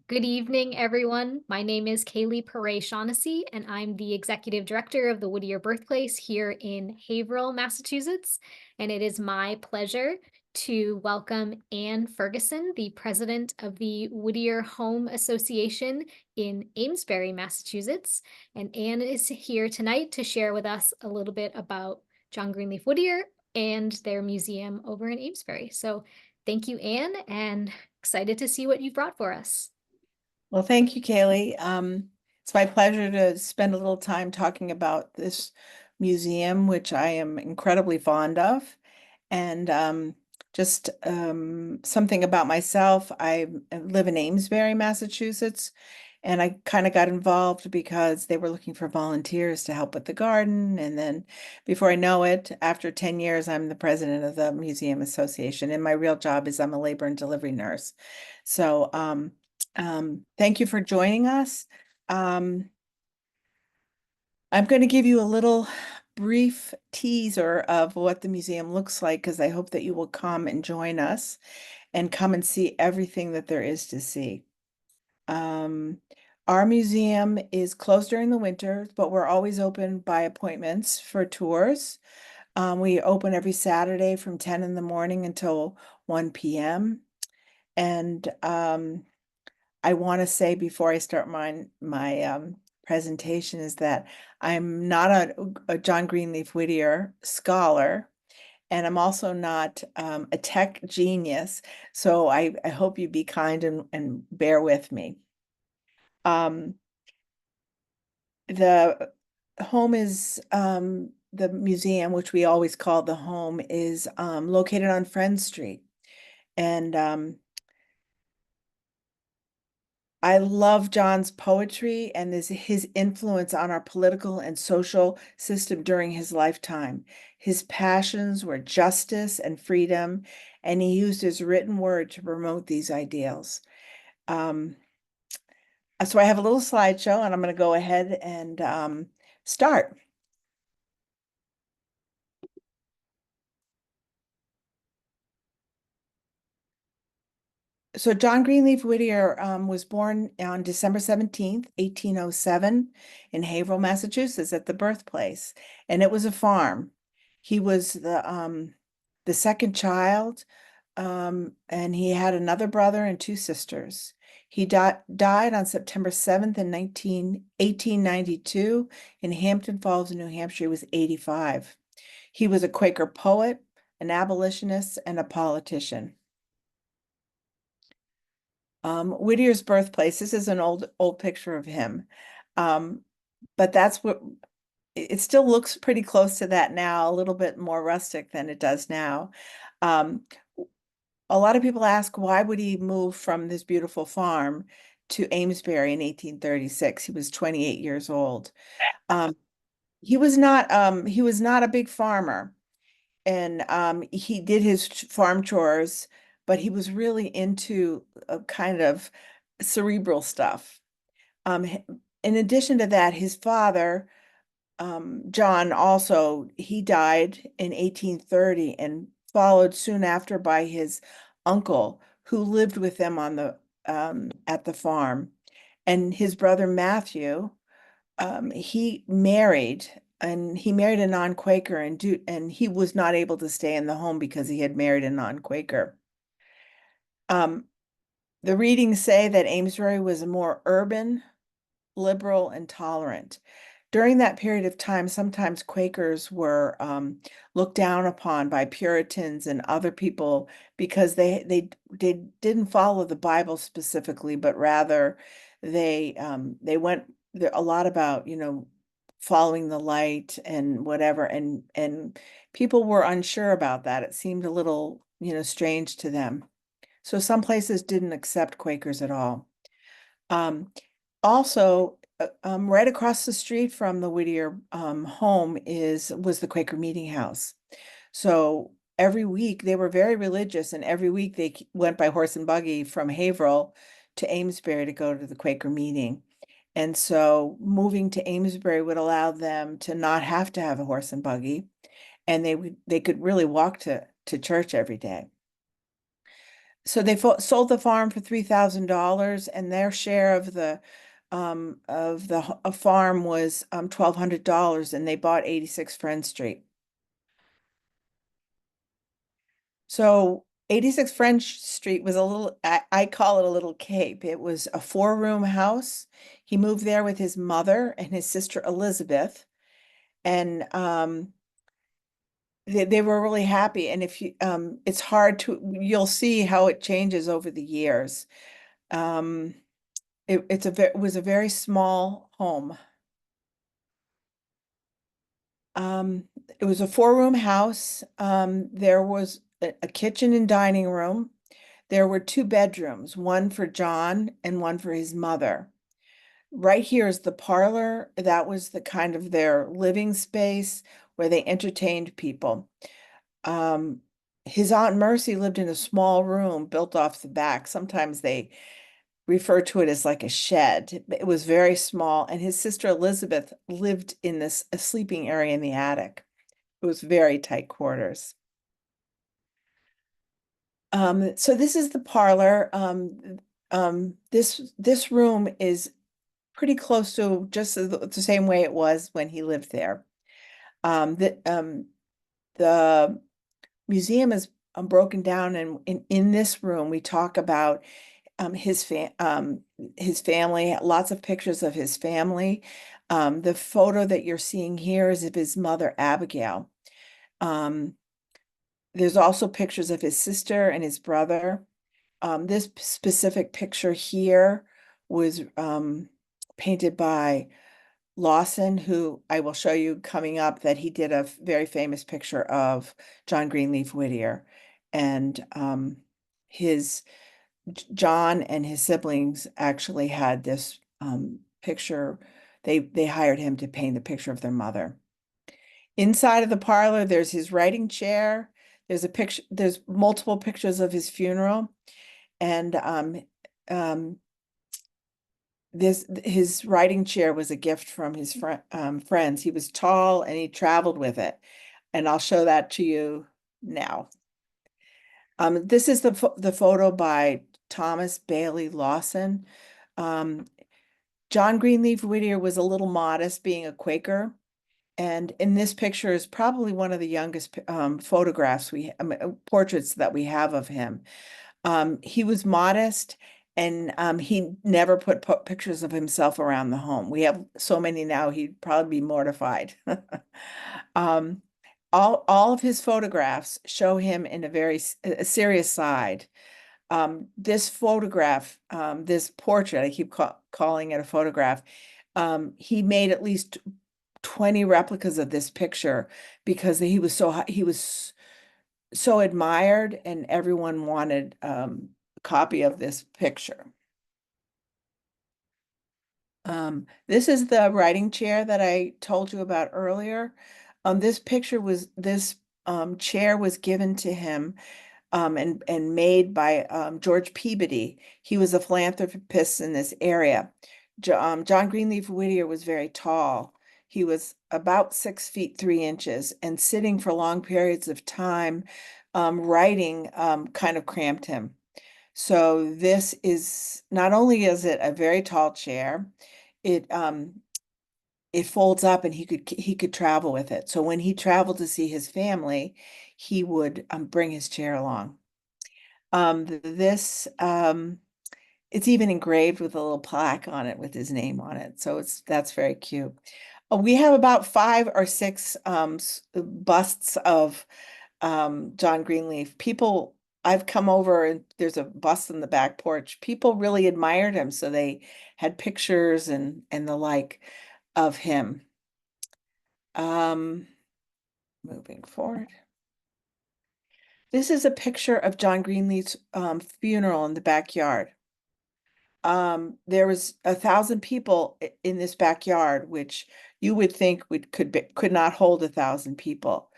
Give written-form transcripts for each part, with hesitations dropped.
Good evening, everyone. My name is Kaylee Perret Shaughnessy, and I'm the Executive Director of the Whittier Birthplace here in Haverhill, Massachusetts. And it is my pleasure to welcome Anne Ferguson, the President of the Whittier Home Association in Amesbury, Massachusetts. And Anne is here tonight to share with us a little bit about John Greenleaf Whittier and their museum over in Amesbury. So thank you, Anne, and excited to see what you've brought for us. Well, thank you, Kaylee. It's my pleasure to spend a little time talking about this museum, which I am incredibly fond of. And just something about myself. I live in Amesbury, Massachusetts, and I kind of got involved because they were looking for volunteers to help with the garden. And then before I know it, after 10 years, I'm the president of the Museum Association. And my real job is I'm a labor and delivery nurse. So thank you for joining us. Um, I'm going to give you a little brief teaser of what the museum looks like because I hope that you will come and join us and come and see everything that there is to see. Um, our museum is closed during the winter, but we're always open by appointments for tours. We open every Saturday from 10 in the morning until 1 p.m. And I want to say before I start my presentation is that I'm not a John Greenleaf Whittier scholar, and I'm also not a tech genius. So I hope you be kind and bear with me. Um, the home is the museum, which we always call the home, is located on Friend Street, and I love John's poetry and his influence on our political and social system during his lifetime. His passions were justice and freedom, and he used his written word to promote these ideals. Um, so I have a little slideshow, and I'm going to go ahead and start. So John Greenleaf Whittier was born on December 17th, 1807 in Haverhill, Massachusetts at the birthplace, and it was a farm. He was the second child, and he had another brother and two sisters. He died on September 7th in 1892 in Hampton Falls, New Hampshire. He was 85. He was a Quaker poet, an abolitionist, and a politician. Whittier's birthplace. This is an old picture of him. Um, but that's what it still looks pretty close to that now, a little bit more rustic than it does now. Um, a lot of people ask, why would he move from this beautiful farm to Amesbury in 1836? He was 28 years old. Um, he was not a big farmer, and he did his farm chores, but he was really into a kind of cerebral stuff. In addition to that, his father, John, also he died in 1830 and followed soon after by his uncle, who lived with them on the at the farm, and his brother Matthew he married a non-Quaker and he was not able to stay in the home because he had married a non-Quaker. Um, the readings say that Amesbury was a more urban, liberal, and tolerant. During that period of time, sometimes Quakers were looked down upon by Puritans and other people because they didn't follow the Bible specifically, but rather they went a lot about, following the light and whatever, and people were unsure about that. It seemed a little, strange to them. So some places didn't accept Quakers at all. Also, right across the street from the Whittier home was the Quaker Meeting House. So every week they were very religious, and every week they went by horse and buggy from Haverhill to Amesbury to go to the Quaker meeting. And so moving to Amesbury would allow them to not have to have a horse and buggy, and they could really walk to church every day. So they sold the farm for $3,000, and their share of the farm was $1,200, and they bought 86 Friend Street. So 86 French Street was a little, I call it a little cape. It was a four-room house. He moved there with his mother and his sister Elizabeth, and they were really happy. And if you it's hard to, you'll see how it changes over the years. Um, it was a very small home. Um, it was a four-room house. There was a kitchen and dining room. There were two bedrooms, one for John and one for his mother. Right here is the parlor. That was the kind of their living space where they entertained people. Um, his Aunt Mercy lived in a small room built off the back. Sometimes they refer to it as like a shed. It was very small, and his sister Elizabeth lived in this a sleeping area in the attic. It was very tight quarters. So this is the parlor. This room is pretty close to just the same way it was when he lived there. The museum is broken down, and in this room we talk about his family, lots of pictures of his family. The photo that you're seeing here is of his mother Abigail. Um, there's also pictures of his sister and his brother. This specific picture here was painted by Lawson, who I will show you coming up, that he did a very famous picture of John Greenleaf Whittier. And his John and his siblings actually had this picture. They hired him to paint the picture of their mother. Inside of the parlor, there's his writing chair. There's a picture, there's multiple pictures of his funeral. And um, his writing chair was a gift from his friends. He was tall and he traveled with it. And I'll show that to you now. This is the photo by Thomas Bailey Lawson. Um, John Greenleaf Whittier was a little modest, being a Quaker. And in this picture is probably one of the youngest photographs portraits that we have of him. He was modest, and he never put pictures of himself around the home. We have so many now, he'd probably be mortified. Um, all of his photographs show him in a very serious side. This photograph, this portrait, I keep calling it a photograph. He made at least 20 replicas of this picture because he was so admired, and everyone wanted a copy of this picture. This is the writing chair that I told you about earlier. This chair was given to him and made by George Peabody. He was a philanthropist in this area. John Greenleaf Whittier was very tall. He was about 6 feet 3 inches, and sitting for long periods of time writing kind of cramped him. So this is, not only is it a very tall chair, it it folds up, and he could travel with it. So when he traveled to see his family, he would bring his chair along. This it's even engraved with a little plaque on it with his name on it. So that's very cute. We have about 5 or 6 busts of John Greenleaf. I've come over, and there's a bust in the back porch. People really admired him, so they had pictures and the like of him. Um, moving forward. This is a picture of John Greenleaf's funeral in the backyard. There was 1,000 people in this backyard, which you would think could not hold 1,000 people.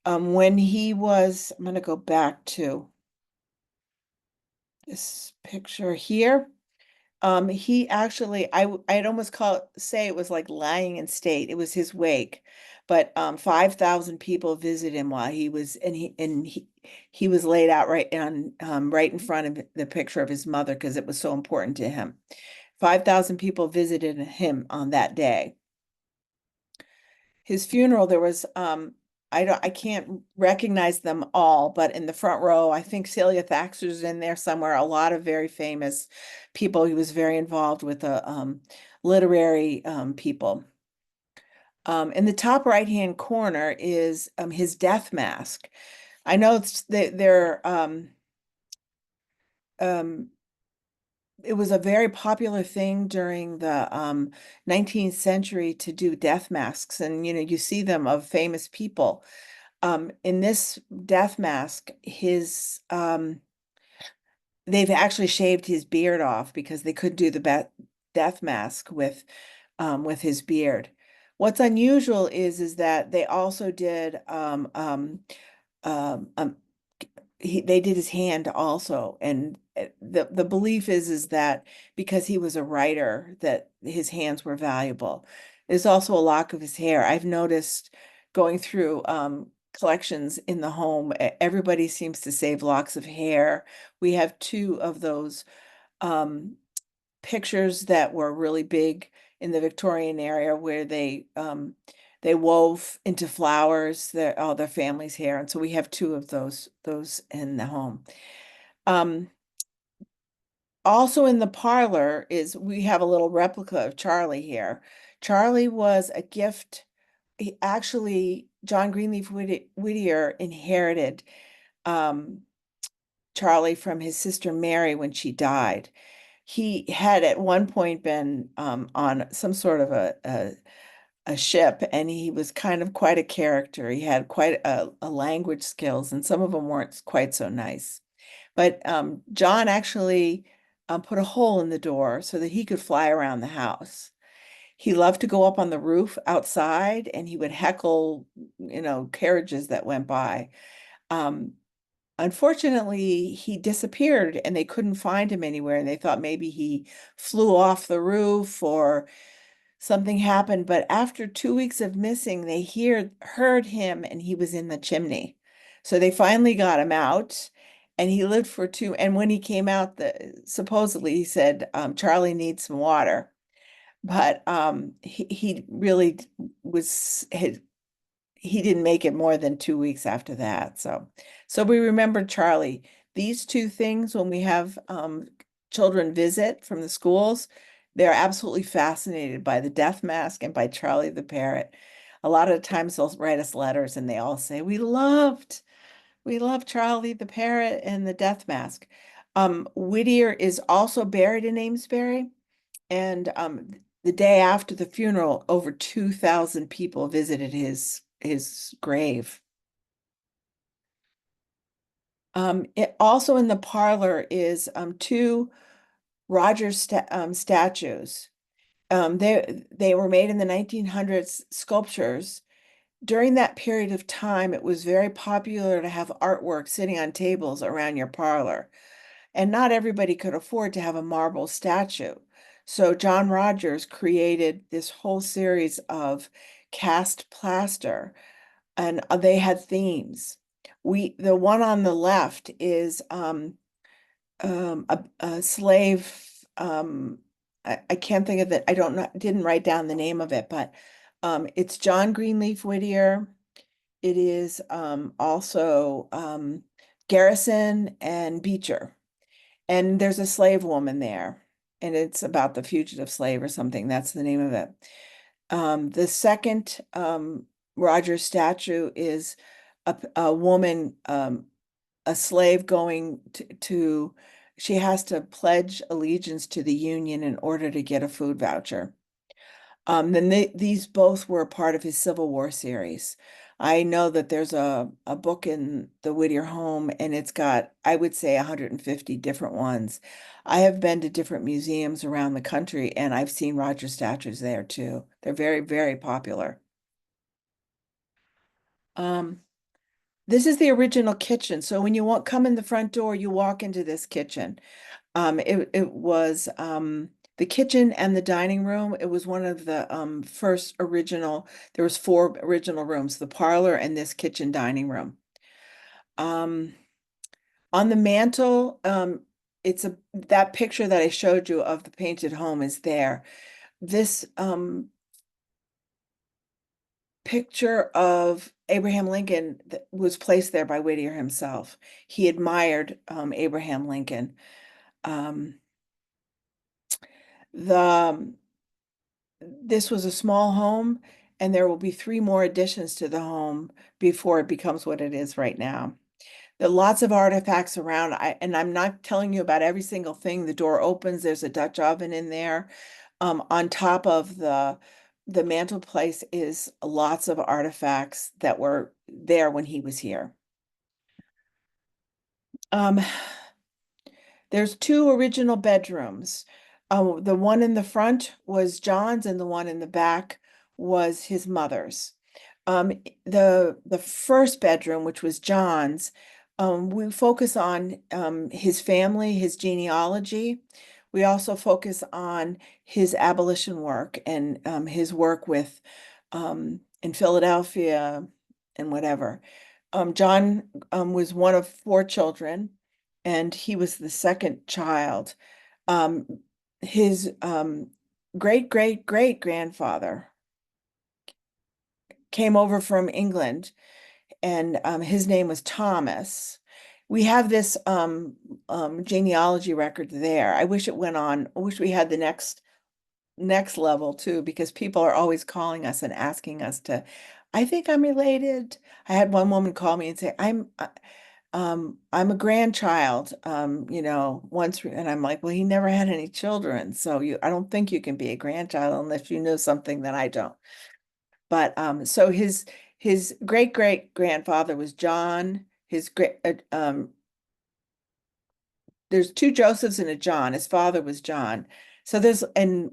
When he was, I'm going to go back to this picture here. He actually, I'd almost say it was like lying in state. It was his wake, but 5,000 people visited him while he was, he was laid out right in front of the picture of his mother because it was so important to him. 5,000 people visited him on that day. His funeral, there was I can't recognize them all, but in the front row, I think Celia Thaxter's in there somewhere. A lot of very famous people. He was very involved with the literary people. In the top right-hand corner is his death mask. I know they're um, it was a very popular thing during the 19th century to do death masks, and you see them of famous people. In this death mask, his they've actually shaved his beard off because they couldn't do the death mask with his beard. What's unusual is that they also did um, um, they did his hand also, and the belief is that because he was a writer that his hands were valuable. There's also a lock of his hair. I've noticed going through collections in the home, everybody seems to save locks of hair. We have two of those um pictures that were really big in the Victorian era where they wove into flowers all their family's hair. And so we have two of those in the home. Um, Also in the parlor is we have a little replica of Charlie here. Charlie was a gift. John Greenleaf Whittier inherited um, Charlie from his sister Mary when she died. He had at one point been on some sort of a ship, and he was kind of quite a character. He had quite a language skills, and some of them weren't quite so nice. But John actually put a hole in the door so that he could fly around the house. He loved to go up on the roof outside, and he would heckle, carriages that went by. Um, Unfortunately, he disappeared and they couldn't find him anywhere. And they thought maybe he flew off the roof or something happened. But after 2 weeks of missing, they heard him and he was in the chimney. So they finally got him out and he lived for two. And when he came out, supposedly he said, Charlie needs some water. But he really had he didn't make it more than 2 weeks after that. So we remember Charlie. These two things, when we have children visit from the schools, they're absolutely fascinated by the death mask and by Charlie the parrot. A lot of times they'll write us letters and they all say, we loved Charlie the parrot and the death mask. Whittier is also buried in Amesbury. And the day after the funeral, over 2,000 people visited his grave. Also in the parlor is two statues. They were made in the 1900s sculptures. During that period of time, it was very popular to have artwork sitting on tables around your parlor. And not everybody could afford to have a marble statue. So John Rogers created this whole series of cast plaster, and they had themes. The one on the left is a slave. I can't think of it. I don't know. Didn't write down the name of it, but it's John Greenleaf Whittier. It is also Garrison and Beecher. And there's a slave woman there, and it's about the fugitive slave or something. That's the name of it. The second Rogers statue is a woman, a slave going she has to pledge allegiance to the Union in order to get a food voucher. Then these both were part of his Civil War series. I know that there's a book in the Whittier home, and it's got, I would say, 150 different ones. I have been to different museums around the country, and I've seen Roger statues there too. They're very, very popular. Um, This is the original kitchen. So when you come in the front door, you walk into this kitchen. It was the kitchen and the dining room. It was one of the first original. There was four original rooms: the parlor and this kitchen dining room. Um, on the mantle, it's a that picture that I showed you of the painted home is there. This picture of Abraham Lincoln that was placed there by Whittier himself. He admired Abraham Lincoln. Um, the this was a small home, and there will be three more additions to the home before it becomes what it is right now. There are lots of artifacts around. And I'm not telling you about every single thing. The door opens, there's a Dutch oven in there. On top of the mantelpiece is lots of artifacts that were there when he was here. Um, there's two original bedrooms. The one in the front was John's, and the one in the back was his mother's. The first bedroom, which was John's, we focus on his family, his genealogy. We also focus on his abolition work and his work with in Philadelphia and whatever. John was one of four children, and he was the second child. Um, his great great great grandfather came over from England, and his name was Thomas. We have this genealogy record there. I wish it went on. I wish we had the next level too, because people are always calling us and asking us to. I think I'm related. I had one woman call me and say, I'm a grandchild, once, and I'm like, well, he never had any children, so I don't think you can be a grandchild unless you know something that I don't. But so his great great grandfather was John. His great there's two Josephs and a John. His father was John. So there's a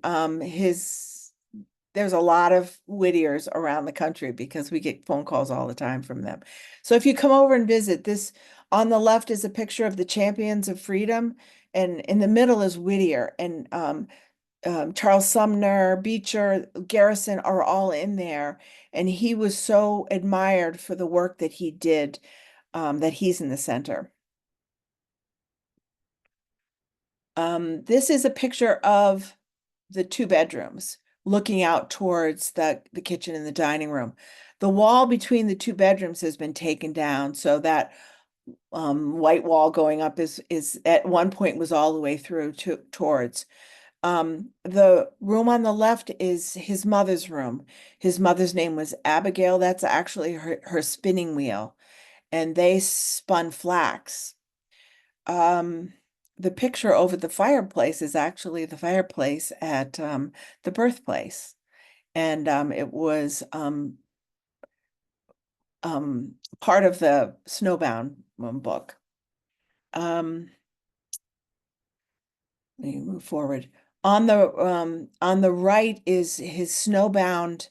lot of Whittiers around the country because we get phone calls all the time from them. So if you come over and visit, this on the left is a picture of the champions of freedom, and in the middle is Whittier, and Charles Sumner, Beecher, Garrison are all in there. And he was so admired for the work that he did, that he's in the center. This is a picture of the two bedrooms looking out towards the kitchen and the dining room. The wall between the two bedrooms has been taken down, so that white wall going up is at one point was all the way through towards. The room on the left is his mother's room. His mother's name was Abigail. That's actually her spinning wheel, and they spun flax. The picture over the fireplace is actually the fireplace at the birthplace. And it was part of the Snowbound book. Um, Let me move forward. On the right is his Snowbound.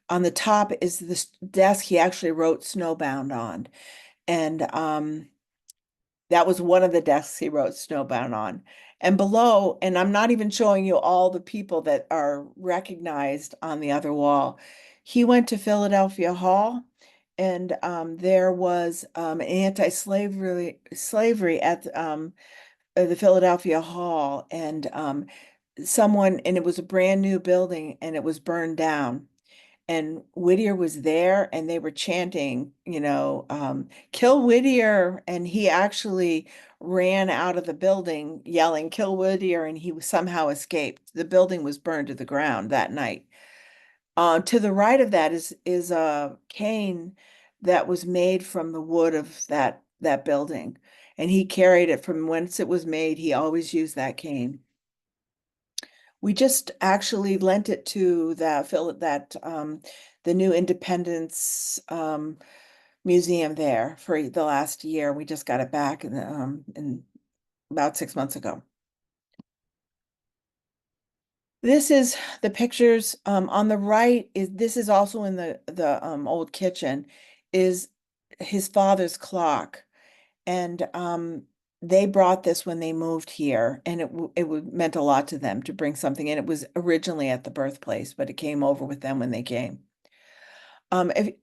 On the top is this desk he actually wrote Snowbound on. And that was one of the desks he wrote Snowbound on. And below, and I'm not even showing you all the people that are recognized on the other wall. He went to Philadelphia Hall, and there was slavery at the Philadelphia Hall, and and it was a brand new building, and it was burned down. And Whittier was there, and they were chanting, kill Whittier. And he actually ran out of the building yelling, kill Whittier, and somehow escaped. The building was burned to the ground that night. To the right of that is a cane that was made from the wood of that building. And he carried it from whence it was made. He always used that cane. We just actually lent it to the new Independence museum there for the last year. We just got it back in about 6 months ago. This is the pictures on the right. This is also in the old kitchen, is his father's clock. And they brought this when they moved here, and meant a lot to them to bring something in. It was originally at the birthplace, but it came over with them when they came. If,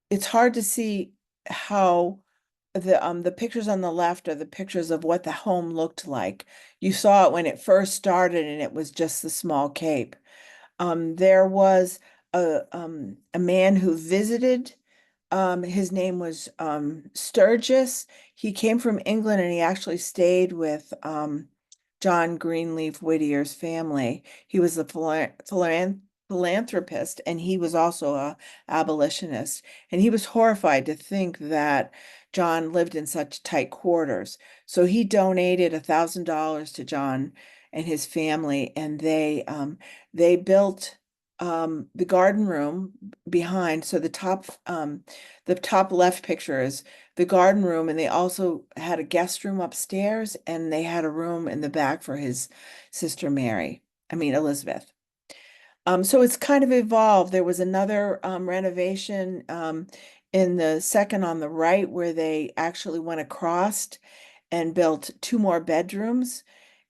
it's hard to see how the pictures on the left are the pictures of what the home looked like. You saw it when it first started, and it was just the small cape. There was a man who visited. His name was Sturgis. He came from England, and he actually stayed with John Greenleaf Whittier's family. He was a philanthropist, and he was also a abolitionist. And he was horrified to think that John lived in such tight quarters. So he donated $1,000 to John and his family, and they built the garden room behind. So the top left picture is the garden room, and they also had a guest room upstairs, and they had a room in the back for his sister Elizabeth. So it's kind of evolved. There was another renovation in the second on the right where they actually went across and built two more bedrooms.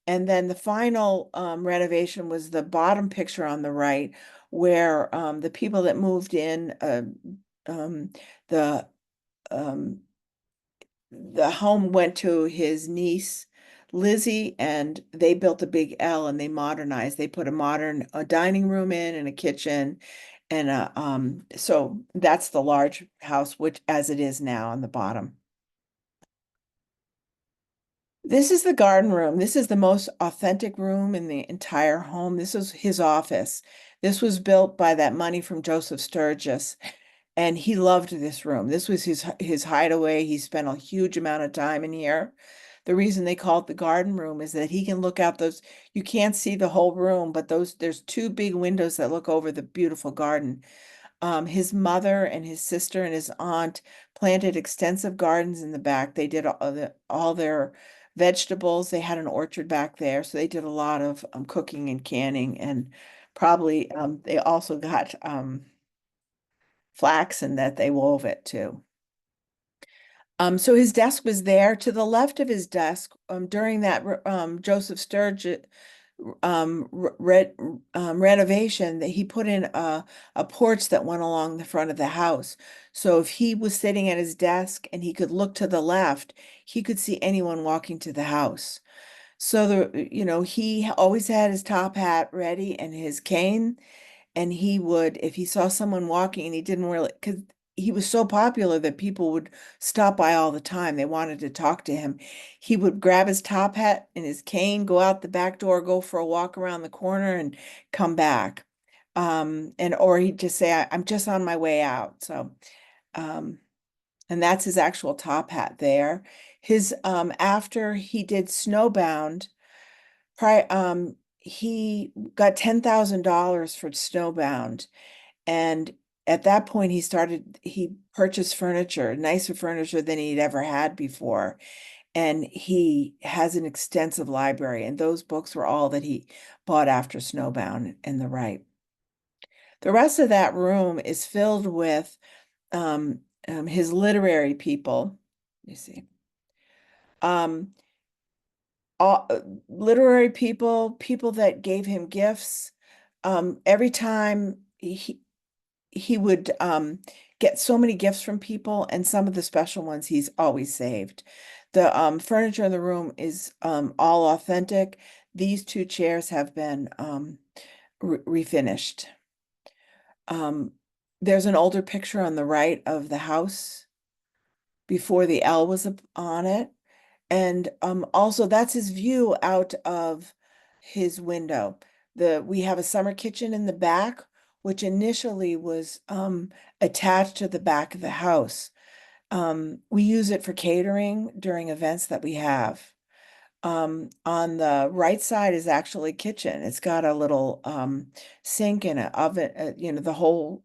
And then the final renovation was the bottom picture on the right, where the people that moved in, um, the um, the home went to his niece Lizzie, and they built a big L, and they modernized. They put a dining room in and a kitchen, and so that's the large house, which as it is now on the bottom. This is the garden room. This is the most authentic room in the entire home. This is his office. This was built by that money from Joseph Sturgis, and he loved this room. This was his hideaway. He spent a huge amount of time in here. The reason they call it the garden room is that he can look out those, you can't see the whole room, but there's two big windows that look over the beautiful garden. His mother and his sister and his aunt planted extensive gardens in the back. They did all their vegetables. They had an orchard back there, so they did a lot of cooking and canning, and probably they also got flax, and that they wove it too. So his desk was there. To the left of his desk, during that Joseph Sturgis renovation, that he put in a porch that went along the front of the house. So if he was sitting at his desk and he could look to the left, he could see anyone walking to the house. So he always had his top hat ready and his cane, and he would, if he saw someone walking and he didn't really, because he was so popular that people would stop by all the time. They wanted to talk to him. He would grab his top hat and his cane, go out the back door, go for a walk around the corner, and come back. Or he'd just say, I'm just on my way out. So, and that's his actual top hat there. His after he did Snowbound, he got $10,000 for Snowbound, and at that point he purchased furniture, nicer furniture than he'd ever had before, and he has an extensive library, and those books were all that he bought after Snowbound and the right. The rest of that room is filled with his literary people. Let me see. Um, all, literary people, people that gave him gifts. Every time he would get so many gifts from people, and some of the special ones he's always saved. The furniture in the room is all authentic. These two chairs have been refinished. There's an older picture on the right of the house before the L was on it. And also that's his view out of his window. We have a summer kitchen in the back, which initially was attached to the back of the house. We use it for catering during events that we have. On the right side is actually kitchen. It's got a little sink and an oven, the whole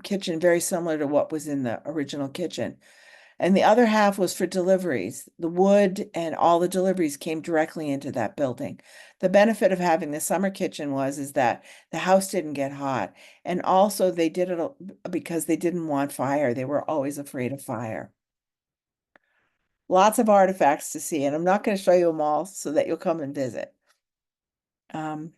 kitchen, very similar to what was in the original kitchen. And the other half was for deliveries. The wood and all the deliveries came directly into that building. The benefit of having the summer kitchen is that the house didn't get hot. And also they did it because they didn't want fire. They were always afraid of fire. Lots of artifacts to see, and I'm not going to show you them all so that you'll come and visit. Um,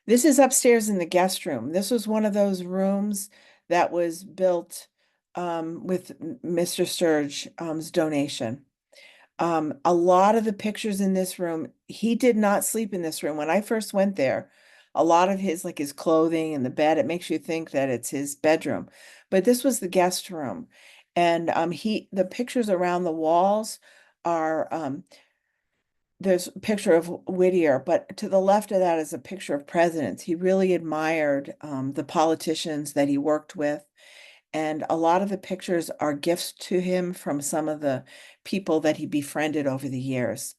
this is upstairs in the guest room. This was one of those rooms that was built with Mr. Sturge's donation. A lot of the pictures in this room, he did not sleep in this room. When I first went there, a lot of his, like his clothing and the bed, it makes you think that it's his bedroom. But this was the guest room. And the pictures around the walls are there's a picture of Whittier, but to the left of that is a picture of presidents. He really admired the politicians that he worked with. And a lot of the pictures are gifts to him from some of the people that he befriended over the years.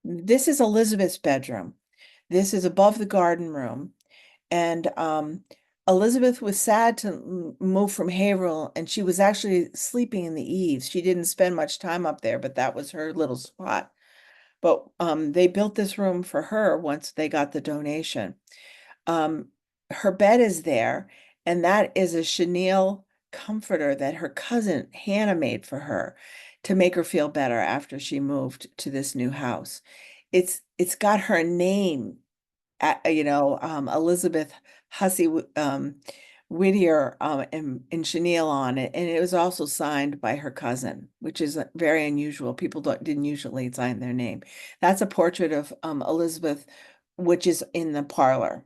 This is Elizabeth's bedroom. This is above the garden room. And Elizabeth was sad to move from Haverhill, and she was actually sleeping in the eaves. She didn't spend much time up there, but that was her little spot. But they built this room for her once they got the donation. Um, Her bed is there, and that is a chenille comforter that her cousin Hannah made for her to make her feel better after she moved to this new house. It's got her name, Elizabeth Hussey Whittier in chenille on it, and it was also signed by her cousin, which is very unusual. People didn't usually sign their name. That's a portrait of Elizabeth, which is in the parlor.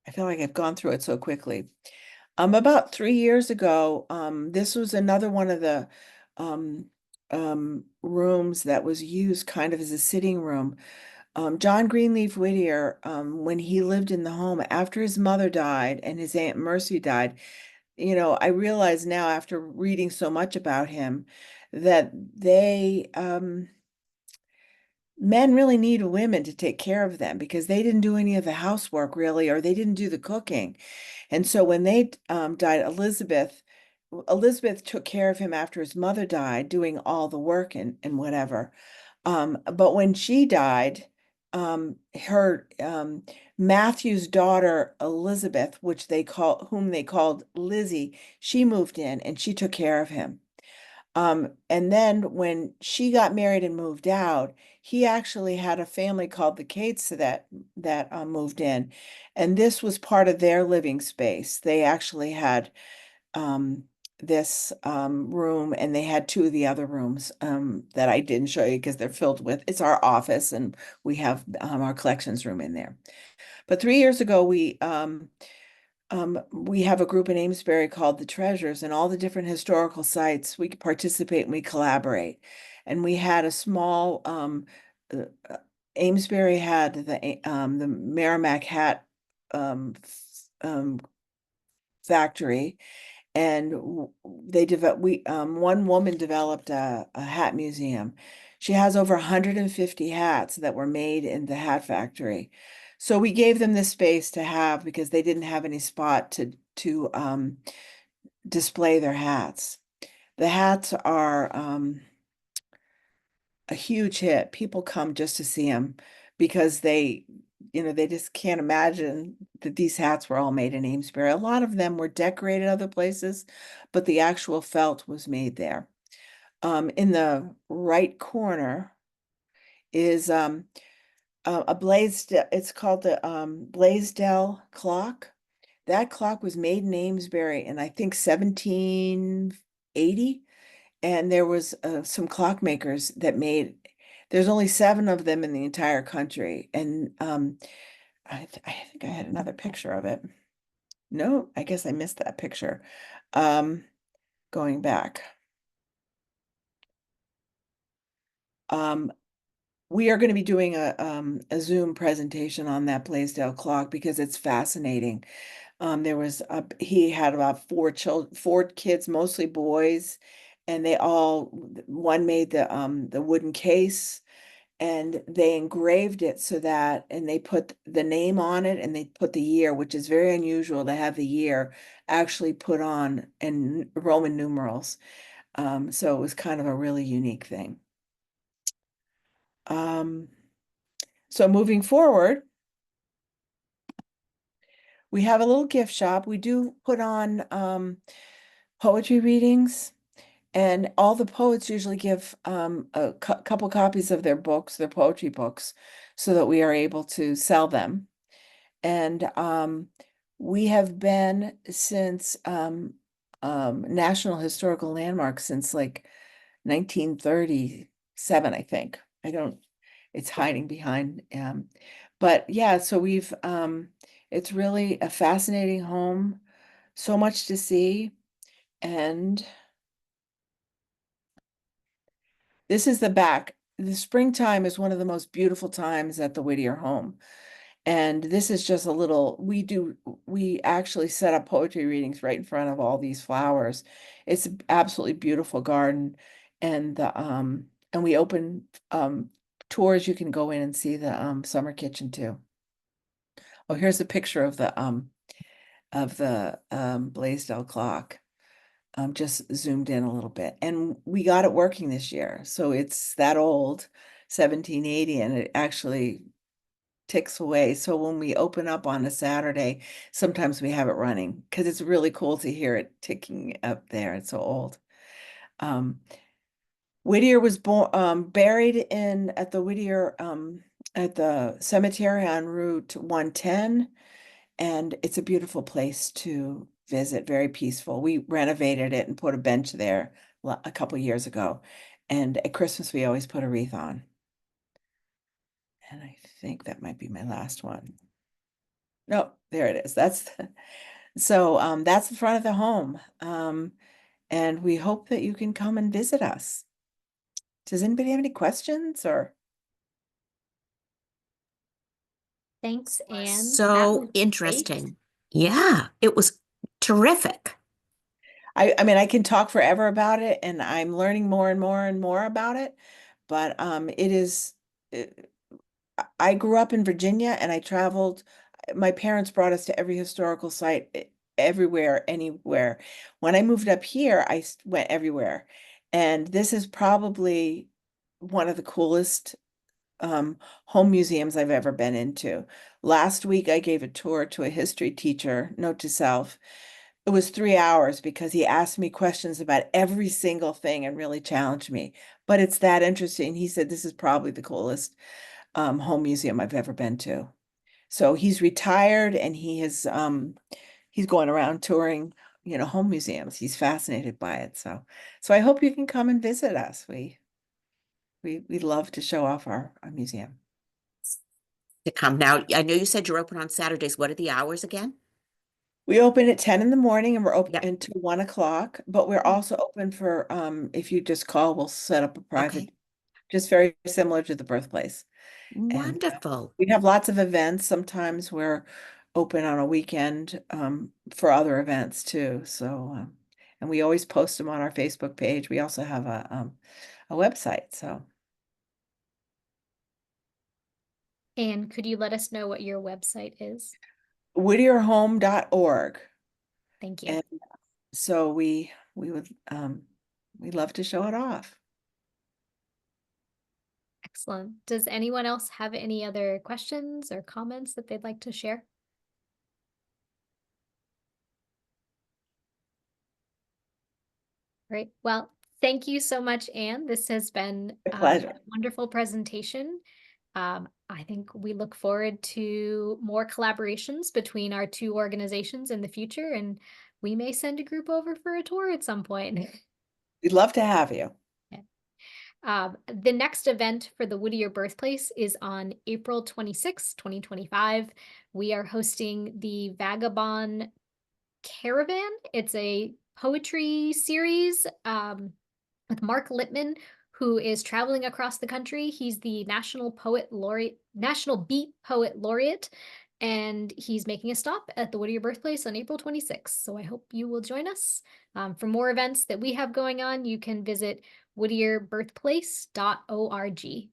I feel like I've gone through it so quickly. About 3 years ago, this was another one of the um, rooms that was used kind of as a sitting room. John Greenleaf Whittier, when he lived in the home after his mother died and his Aunt Mercy died, I realize now after reading so much about him that men really need women to take care of them because they didn't do any of the housework really, or they didn't do the cooking. And so when they died, Elizabeth took care of him after his mother died, doing all the work and whatever. But when she died, her Matthew's daughter Elizabeth, whom they called Lizzie, she moved in and she took care of him. And then when she got married and moved out, he actually had a family called the Cates that moved in, and this was part of their living space. They actually had this room, and they had two of the other rooms that I didn't show you because they're filled with. It's our office, and we have our collections room in there. But 3 years ago, we have a group in Amesbury called the Treasures, and all the different historical sites we participate and we collaborate. And we had a small uh, uh, Amesbury had the Merrimack hat factory, and they developed one woman developed a hat museum. She has over 150 hats that were made in the hat factory. So we gave them this space to have because they didn't have any spot to display their hats. The hats are a huge hit. People come just to see them because they just can't imagine that these hats were all made in Amesbury. A lot of them were decorated other places, but the actual felt was made there. In the right corner is it's called the Blaisdell clock. That clock was made in Amesbury in I think 1780, and there was some clockmakers that made. There's only 7 of them in the entire country, and I think I had another picture of it. No, I guess I missed that picture. Um, Going back. Um, we are going to be doing a Zoom presentation on that Blaisdell clock because it's fascinating. He had about 4 kids, mostly boys, and one made the wooden case, and they engraved it and they put the name on it and they put the year, which is very unusual to have the year actually put on in Roman numerals. So it was kind of a really unique thing. Um, so moving forward, We have a little gift shop. We do put on poetry readings, and all the poets usually give a couple copies of their books, their poetry books, so that we are able to sell them. And we have been since National Historical Landmark since like 1937, I think. I don't, it's hiding behind. But yeah, so it's really a fascinating home, so much to see. And this is the back. The springtime is one of the most beautiful times at the Whittier home. And this is just a little, we actually set up poetry readings right in front of all these flowers. It's an absolutely beautiful garden. And we open tours. You can go in and see the summer kitchen too. Oh, here's a picture of the Blaisdell clock. Just zoomed in a little bit. And we got it working this year. So it's that old, 1780, and it actually ticks away. So when we open up on a Saturday, sometimes we have it running because it's really cool to hear it ticking up there. It's so old. Um, Whittier was buried in at the Whittier at the cemetery on Route 110, and it's a beautiful place to visit, very peaceful. We renovated it and put a bench there a couple years ago, and at Christmas we always put a wreath on. And I think that might be my last one. No, there it is. That's the front of the home. And we hope that you can come and visit us. Does anybody have any questions or? Thanks, Anne. That So was great. interesting. Yeah, it was terrific. I mean, I can talk forever about it, and I'm learning more and more and more about it. But it is. I grew up in Virginia, and I traveled. My parents brought us to every historical site, everywhere, anywhere. When I moved up here, went everywhere, and this is probably one of the coolest home museums I've ever been into. Last week, I gave a tour to a history teacher, note to self. It was 3 hours because he asked me questions about every single thing and really challenged me. But it's that interesting. He said this is probably the coolest home museum I've ever been to. So he's retired and he's going around touring, home museums. He's fascinated by it. So I hope you can come and visit us. We love to show off our museum. To come now, I know you said you're open on Saturdays. What are the hours again? We open at 10 in the morning and we're open Yep. until 1 o'clock, but we're also open for if you just call, we'll set up a private, Okay. just very similar to the birthplace. And Wonderful. we have lots of events. Sometimes we're open on a weekend for other events too. And we always post them on our Facebook page. We also have a website. So And could you let us know what your website is? whittierhome.org. Thank you. And so we'd love to show it off. Excellent. Does anyone else have any other questions or comments that they'd like to share? Great. Well, thank you so much, Anne. This has been A a pleasure. wonderful presentation. I think we look forward to more collaborations between our two organizations in the future, and we may send a group over for a tour at some point. We'd love to have you. The next event for the Whittier Birthplace is on April 26, 2025. We are hosting the Vagabond Caravan. It's a poetry series with Mark Littman, who is traveling across the country. He's the National Beat Poet Laureate, and he's making a stop at the Whittier Birthplace on April 26th. So I hope you will join us. For more events that we have going on, you can visit whittierbirthplace.org.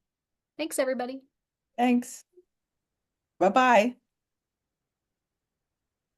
Thanks, everybody. Thanks. Bye-bye.